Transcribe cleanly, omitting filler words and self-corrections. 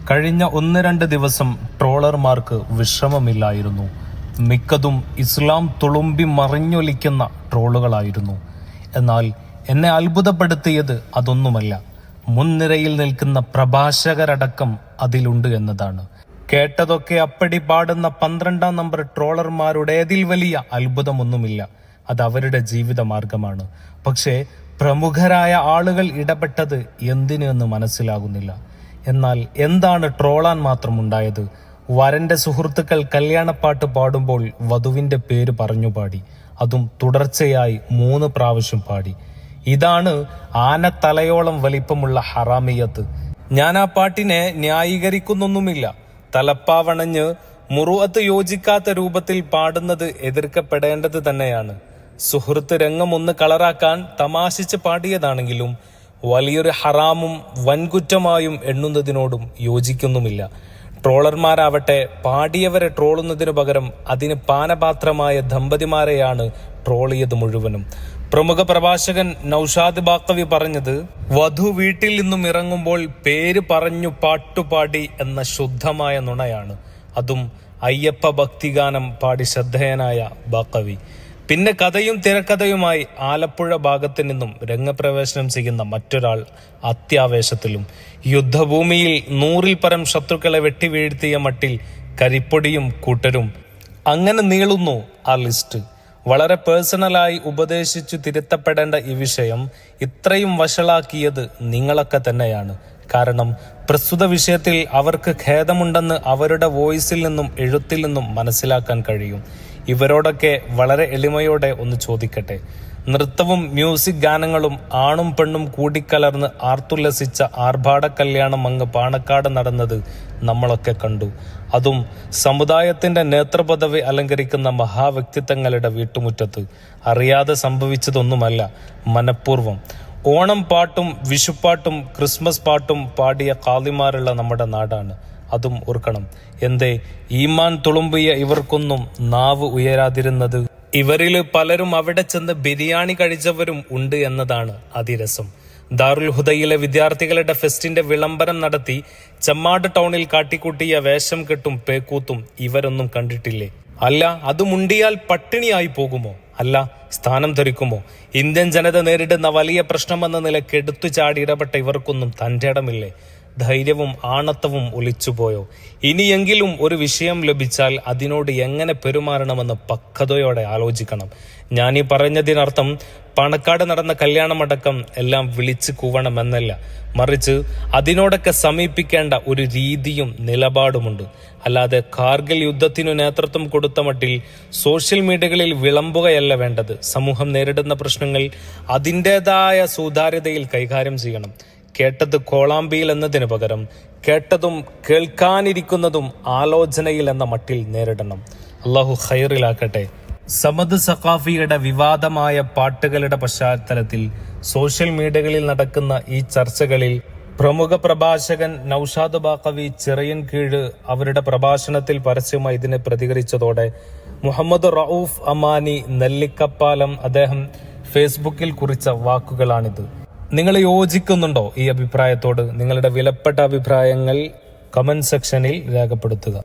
കഴിഞ്ഞ 1-2 ദിവസം ട്രോളർമാർക്ക് വിശ്രമമില്ലായിരുന്നു. മിക്കതും ഇസ്ലാം തുളുമ്പി മറിഞ്ഞൊലിക്കുന്ന ട്രോളുകളായിരുന്നു. എന്നാൽ എന്നെ അത്ഭുതപ്പെടുത്തിയത് അതൊന്നുമല്ല, മുൻനിരയിൽ നിൽക്കുന്ന പ്രഭാഷകരടക്കം അതിലുണ്ട് എന്നതാണ്. കേട്ടതൊക്കെ അപ്പടി പാടുന്ന 12ാം നമ്പർ ട്രോളർമാരുടേതിൽ വലിയ അത്ഭുതമൊന്നുമില്ല. അത് അവരുടെ ജീവിത മാർഗമാണ്. പക്ഷേ പ്രമുഖരായ ആളുകൾ ഇടപെട്ടത് എന്തിനു എന്ന് മനസ്സിലാകുന്നില്ല. എന്നാൽ എന്താണ് ട്രോളാൻ മാത്രം ഉണ്ടായത്? വരന്റെ സുഹൃത്തുക്കൾ കല്യാണപ്പാട്ട് പാടുമ്പോൾ വധുവിന്റെ പേര് പറഞ്ഞു പാടി. അതും തുടർച്ചയായി 3 പ്രാവശ്യം പാടി. ഇതാണ് ആനത്തലയോളം വലിപ്പമുള്ള ഹറാമിയത്ത്. ഞാൻ ആ പാട്ടിനെ ന്യായീകരിക്കുന്നൊന്നുമില്ല. തലപ്പാവണഞ്ഞ് മുറുഅത്ത് യോജിക്കാത്ത രൂപത്തിൽ പാടുന്നത് എതിർക്കപ്പെടേണ്ടത് തന്നെയാണ്. സുഹൃത്ത് രംഗം ഒന്ന് കളറാക്കാൻ തമാശിച്ച് പാടിയതാണെങ്കിലും വലിയൊരു ഹറാമും വൻകുറ്റമായും എണ്ണുന്നതിനോടും യോജിക്കുന്നുമില്ല. ട്രോളർമാരാവട്ടെ പാടിയവരെ ട്രോളുന്നതിനു പകരം അതിന് പാനപാത്രമായ ദമ്പതിമാരെയാണ് ട്രോളിയത് മുഴുവനും. പ്രമുഖ പ്രഭാഷകൻ നൌഷാദ് ബാക്കവി പറഞ്ഞത്, വധു വീട്ടിൽ നിന്നും ഇറങ്ങുമ്പോൾ പേര് പറഞ്ഞു പാട്ടുപാടി എന്ന ശുദ്ധമായ നുണയാണ്. അതും അയ്യപ്പ ഭക്തിഗാനം പാടി ശ്രദ്ധേയനായ ബാക്കവി. പിന്നെ കഥയും തിരക്കഥയുമായി ആലപ്പുഴ ഭാഗത്തു നിന്നും രംഗപ്രവേശനം ചെയ്യുന്ന മറ്റൊരാൾ അത്യാവേശത്തിലും. യുദ്ധഭൂമിയിൽ 100-ൽ പരം ശത്രുക്കളെ വെട്ടിവീഴ്ത്തിയ മട്ടിൽ കരിപ്പൊടിയും കൂട്ടരും. അങ്ങനെ നീളുന്നു ആ ലിസ്റ്റ്. വളരെ പേഴ്സണലായി ഉപദേശിച്ചു തിരുത്തപ്പെടേണ്ട ഈ വിഷയം ഇത്രയും വഷളാക്കിയത് നിങ്ങളൊക്കെ തന്നെയാണ്. കാരണം പ്രസ്തുത വിഷയത്തിൽ അവർക്ക് ഖേദമുണ്ടെന്ന് അവരുടെ വോയിസിൽ നിന്നും എഴുത്തിൽ നിന്നും മനസ്സിലാക്കാൻ കഴിയും. ഇവരോടൊക്കെ വളരെ എളിമയോടെ ഒന്ന് ചോദിക്കട്ടെ. നൃത്തവും മ്യൂസിക് ഗാനങ്ങളും ആണും പെണ്ണും കൂടിക്കലർന്ന് ആർത്തുല്ലസിച്ച ആർഭാട കല്യാണം അങ്ങ് പാണക്കാട് നടന്നത് നമ്മളൊക്കെ കണ്ടു. അതും സമുദായത്തിന്റെ നേതൃപദവി അലങ്കരിക്കുന്ന മഹാവ്യക്തിത്വങ്ങളുടെ വീട്ടുമുറ്റത്ത്. അറിയാതെ സംഭവിച്ചതൊന്നുമല്ല, മനഃപൂർവ്വം. ഓണം പാട്ടും വിഷുപ്പാട്ടും ക്രിസ്മസ് പാട്ടും പാടിയ കാളിമാരുള്ള നമ്മുടെ നാടാണ്. അതും ഓർക്കണം. എന്തേ ഈമാൻ തുളുമ്പിയ ഇവർക്കൊന്നും നാവ് ഉയരാതിരുന്നത്? ഇവരിൽ പലരും അവിടെ ചെന്ന് ബിരിയാണി കഴിച്ചവരും ഉണ്ട് എന്നതാണ് അതിരസം. ദാറുൽ ഹുദയിലെ വിദ്യാർത്ഥികളുടെ ഫെസ്റ്റിന്റെ വിളംബരം നടത്തി ചെമ്മാട് ടൗണിൽ കാട്ടിക്കൂട്ടിയ വേഷം കെട്ടും പേക്കൂത്തും ഇവരൊന്നും കണ്ടിട്ടില്ലേ? അല്ല, അത് മുണ്ടിയാൽ പട്ടിണിയായി പോകുമോ? അല്ല, സ്ഥാനം ധരിക്കുമോ? ഇന്ത്യൻ ജനത നേരിടുന്ന വലിയ പ്രശ്നമെന്ന നിലയ്ക്ക് എടുത്തു ചാടി ഇടപെട്ട ഇവർക്കൊന്നും തന്റെ ഇടമില്ലേ? ധൈര്യവും ആണത്തവും ഒലിച്ചുപോയോ? ഇനിയെങ്കിലും ഒരു വിഷയം ലഭിച്ചാൽ അതിനോട് എങ്ങനെ പെരുമാറണമെന്ന് പക്വതയോടെ ആലോചിക്കണം. ഞാനീ പറഞ്ഞതിനർത്ഥം പാണക്കാട് നടന്ന കല്യാണമടക്കം എല്ലാം വിളിച്ചു കൂവണമെന്നല്ല, മറിച്ച് അതിനോടൊക്കെ സമീപിക്കേണ്ട ഒരു രീതിയും നിലപാടുമുണ്ട്. അല്ലാതെ കാർഗിൽ യുദ്ധത്തിനു നേതൃത്വം കൊടുത്ത മട്ടിൽ സോഷ്യൽ മീഡിയകളിൽ വിളമ്പുകയല്ല വേണ്ടത്. സമൂഹം നേരിടുന്ന പ്രശ്നങ്ങൾ അതിൻ്റെതായ സുതാര്യതയിൽ കൈകാര്യം ചെയ്യണം. കേട്ടത് കോളാമ്പിയിൽ എന്നതിനു പകരം കേട്ടതും കേൾക്കാനിരിക്കുന്നതും ആലോചനയിൽ എന്ന മട്ടിൽ നേരിടണം. അള്ളാഹു ഖൈറിലാക്കട്ടെ. സമദ് സഖാഫിയുടെ വിവാദമായ പാട്ടുകളുടെ പശ്ചാത്തലത്തിൽ സോഷ്യൽ മീഡിയകളിൽ നടക്കുന്ന ഈ ചർച്ചകളിൽ പ്രമുഖ പ്രഭാഷകൻ നൌഷാദ് ബാക്കവി ചിറയൻകീഴ് അവരുടെ പ്രഭാഷണത്തിൽ പരസ്യമായി ഇതിനെ പ്രതികരിച്ചതോടെ മുഹമ്മദ് റഊഫ് അമാനി നെല്ലിക്കപ്പാലം അദ്ദേഹം ഫേസ്ബുക്കിൽ കുറിച്ച വാക്കുകളാണിത്. നിങ്ങൾ യോജിക്കുന്നുണ്ടോ ഈ അഭിപ്രായത്തോട്? നിങ്ങളുടെ വിലപ്പെട്ട അഭിപ്രായങ്ങൾ കമന്റ് സെക്ഷനിൽ രേഖപ്പെടുത്തുക.